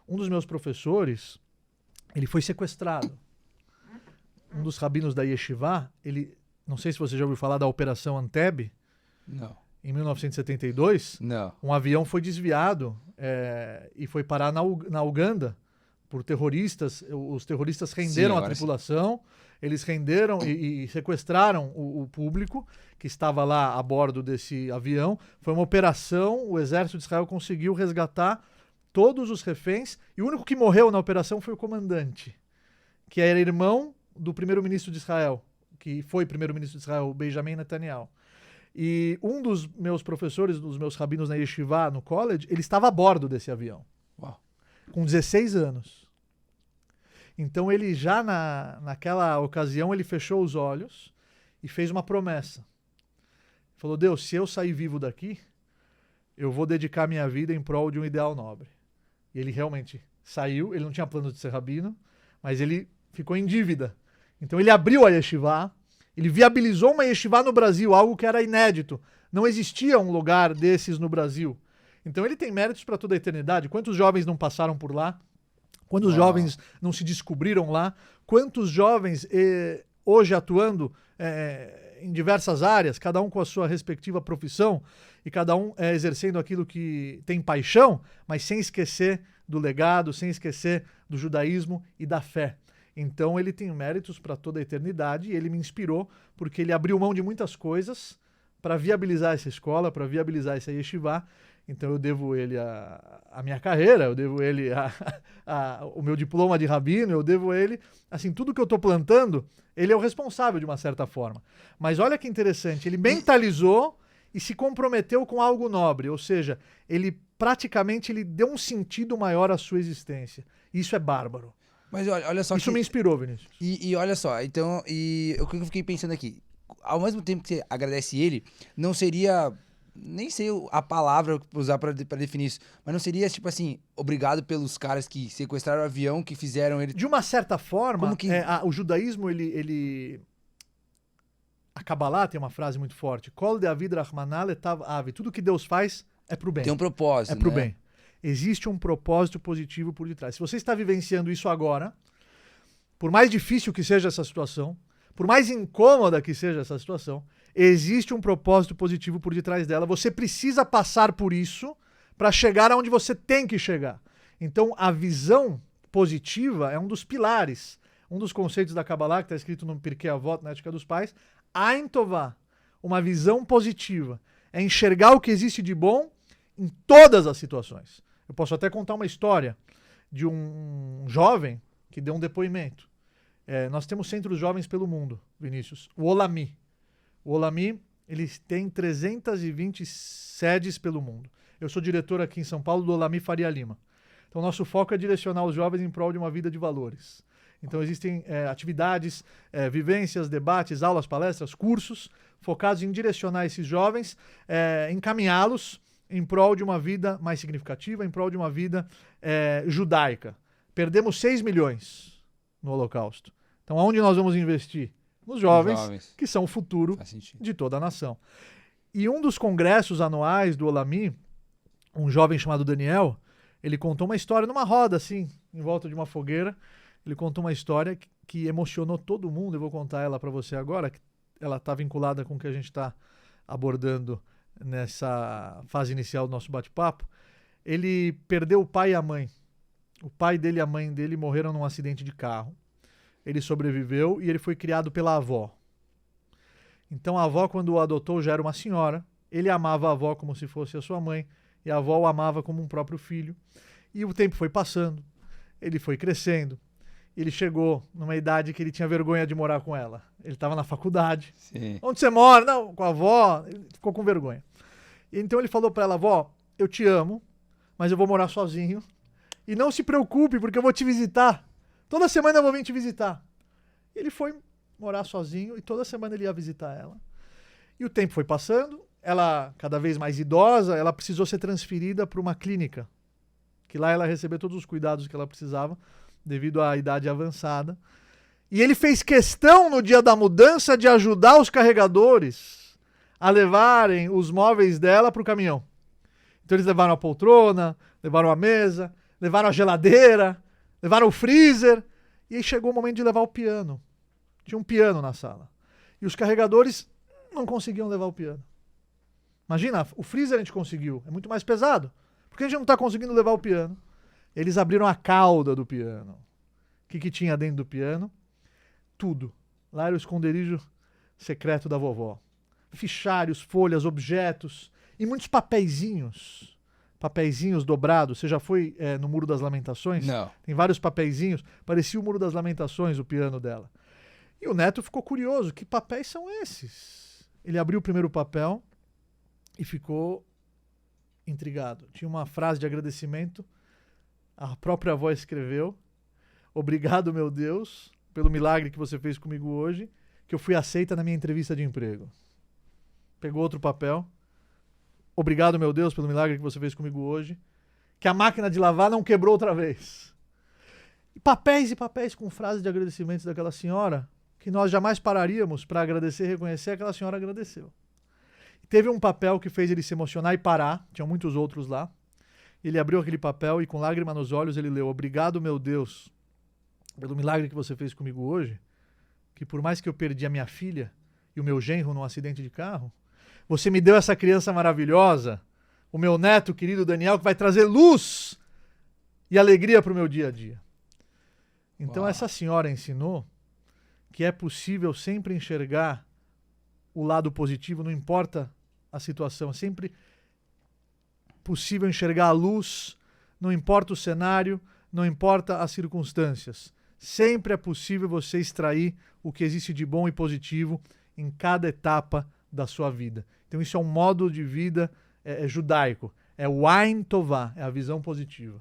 Um dos meus professores, ele foi sequestrado. Um dos rabinos da Yeshiva, não sei se você já ouviu falar da Operação Anteb. Não. Em 1972, Não. um avião foi desviado e foi parar na Uganda por terroristas. Os terroristas renderam a tripulação, eles renderam e sequestraram o público que estava lá a bordo desse avião. Foi uma operação, o exército de Israel conseguiu resgatar todos os reféns e o único que morreu na operação foi o comandante, que era irmão do primeiro-ministro de Israel, que foi primeiro-ministro de Israel, Benjamin Netanyahu. E um dos meus professores, dos meus rabinos na Yeshiva, no college, ele estava a bordo desse avião. Uau. Com 16 anos. Então ele já naquela ocasião, ele fechou os olhos e fez uma promessa. Falou, Deus, se eu sair vivo daqui, eu vou dedicar minha vida em prol de um ideal nobre. E ele realmente saiu, ele não tinha plano de ser rabino, mas ele ficou em dívida. Então ele abriu a Yeshiva, ele viabilizou uma Yeshiva no Brasil, algo que era inédito. Não existia um lugar desses no Brasil. Então ele tem méritos para toda a eternidade. Quantos jovens não passaram por lá? Quantos jovens não se descobriram lá? Quantos jovens hoje atuando em diversas áreas, cada um com a sua respectiva profissão e cada um exercendo aquilo que tem paixão, mas sem esquecer do legado, sem esquecer do judaísmo e da fé. Então ele tem méritos para toda a eternidade e ele me inspirou porque ele abriu mão de muitas coisas para viabilizar essa escola, para viabilizar essa yeshiva. Então eu devo ele a minha carreira, eu devo ele o meu diploma de rabino, eu devo ele, assim, tudo que eu estou plantando, ele é o responsável de uma certa forma. Mas olha que interessante, ele mentalizou e se comprometeu com algo nobre, ou seja, ele praticamente deu um sentido maior à sua existência. Isso é bárbaro. Mas olha só, isso me inspirou, Vinícius. E olha só, então, o que eu fiquei pensando aqui, ao mesmo tempo que você agradece ele, não seria, nem sei a palavra pra usar pra definir isso, mas não seria, tipo assim, obrigado pelos caras que sequestraram o avião, que fizeram ele... De uma certa forma, o judaísmo, a Kabbalah tem uma frase muito forte, Kol de'avid rachmanah letav avi, tudo que Deus faz é pro bem. Tem um propósito, é pro bem. Existe um propósito positivo por detrás. Se você está vivenciando isso agora, por mais difícil que seja essa situação, por mais incômoda que seja essa situação, existe um propósito positivo por detrás dela. Você precisa passar por isso para chegar aonde você tem que chegar. Então, a visão positiva é um dos pilares, um dos conceitos da Kabbalah, que está escrito no Pirkei Avot, na Ética dos Pais, Ain Tová, uma visão positiva. É enxergar o que existe de bom em todas as situações. Eu posso até contar uma história de um jovem que deu um depoimento. Nós temos centros jovens pelo mundo, Vinícius. O Olami. O Olami, ele tem 320 sedes pelo mundo. Eu sou diretor aqui em São Paulo do Olami Faria Lima. Então, nosso foco é direcionar os jovens em prol de uma vida de valores. Então, existem atividades, vivências, debates, aulas, palestras, cursos, focados em direcionar esses jovens, encaminhá-los em prol de uma vida mais significativa, em prol de uma vida judaica. Perdemos 6 milhões no Holocausto. Então, aonde nós vamos investir? Nos jovens, que são o futuro de toda a nação. E um dos congressos anuais do Olami, um jovem chamado Daniel, ele contou uma história numa roda, assim, em volta de uma fogueira. Ele contou uma história que emocionou todo mundo. Eu vou contar ela para você agora, que ela está vinculada com o que a gente está abordando nessa fase inicial do nosso bate-papo. Ele perdeu o pai e a mãe. O pai dele e a mãe dele morreram num acidente de carro. Ele sobreviveu e ele foi criado pela avó. Então a avó, quando o adotou, já era uma senhora. Ele amava a avó como se fosse a sua mãe e a avó o amava como um próprio filho. E o tempo foi passando, ele foi crescendo. Ele chegou numa idade que ele tinha vergonha de morar com ela. Ele estava na faculdade. Sim. Onde você mora? Não, com a avó. Ele ficou com vergonha. Então ele falou para ela, avó, eu te amo, mas eu vou morar sozinho. E não se preocupe, porque eu vou te visitar. Toda semana eu vou vir te visitar. Ele foi morar sozinho e toda semana ele ia visitar ela. E o tempo foi passando. Ela, cada vez mais idosa, ela precisou ser transferida para uma clínica. Que lá ela recebeu todos os cuidados que ela precisava, devido à idade avançada. E ele fez questão, no dia da mudança, de ajudar os carregadores a levarem os móveis dela para o caminhão. Então eles levaram a poltrona, levaram a mesa, levaram a geladeira, levaram o freezer, e aí chegou o momento de levar o piano. Tinha um piano na sala. E os carregadores não conseguiam levar o piano. Imagina, o freezer a gente conseguiu, é muito mais pesado. Por que a gente não está conseguindo levar o piano? Eles abriram a cauda do piano. O que tinha dentro do piano? Tudo. Lá era o esconderijo secreto da vovó. Fichários, folhas, objetos e muitos papeizinhos. Papeizinhos dobrados. Você já foi no Muro das Lamentações? Não. Tem vários papeizinhos. Parecia o Muro das Lamentações, o piano dela. E o neto ficou curioso. Que papéis são esses? Ele abriu o primeiro papel e ficou intrigado. Tinha uma frase de agradecimento. A própria avó escreveu: obrigado, meu Deus, pelo milagre que você fez comigo hoje, que eu fui aceita na minha entrevista de emprego. Pegou outro papel. Obrigado, meu Deus, pelo milagre que você fez comigo hoje, que a máquina de lavar não quebrou outra vez. E papéis com frases de agradecimentos daquela senhora, que nós jamais pararíamos para agradecer e reconhecer, aquela senhora agradeceu. Teve um papel que fez ele se emocionar e parar, tinham muitos outros lá. Ele abriu aquele papel e com lágrima nos olhos ele leu: obrigado, meu Deus, pelo milagre que você fez comigo hoje, que por mais que eu perdi a minha filha e o meu genro num acidente de carro, você me deu essa criança maravilhosa, o meu neto querido Daniel, que vai trazer luz e alegria para o meu dia a dia. Então essa senhora ensinou que é possível sempre enxergar o lado positivo, não importa a situação, é sempre possível enxergar a luz, não importa o cenário, não importa as circunstâncias. Sempre é possível você extrair o que existe de bom e positivo em cada etapa da sua vida. Então isso é um modo de vida judaico. É o Ain Tová, é a visão positiva.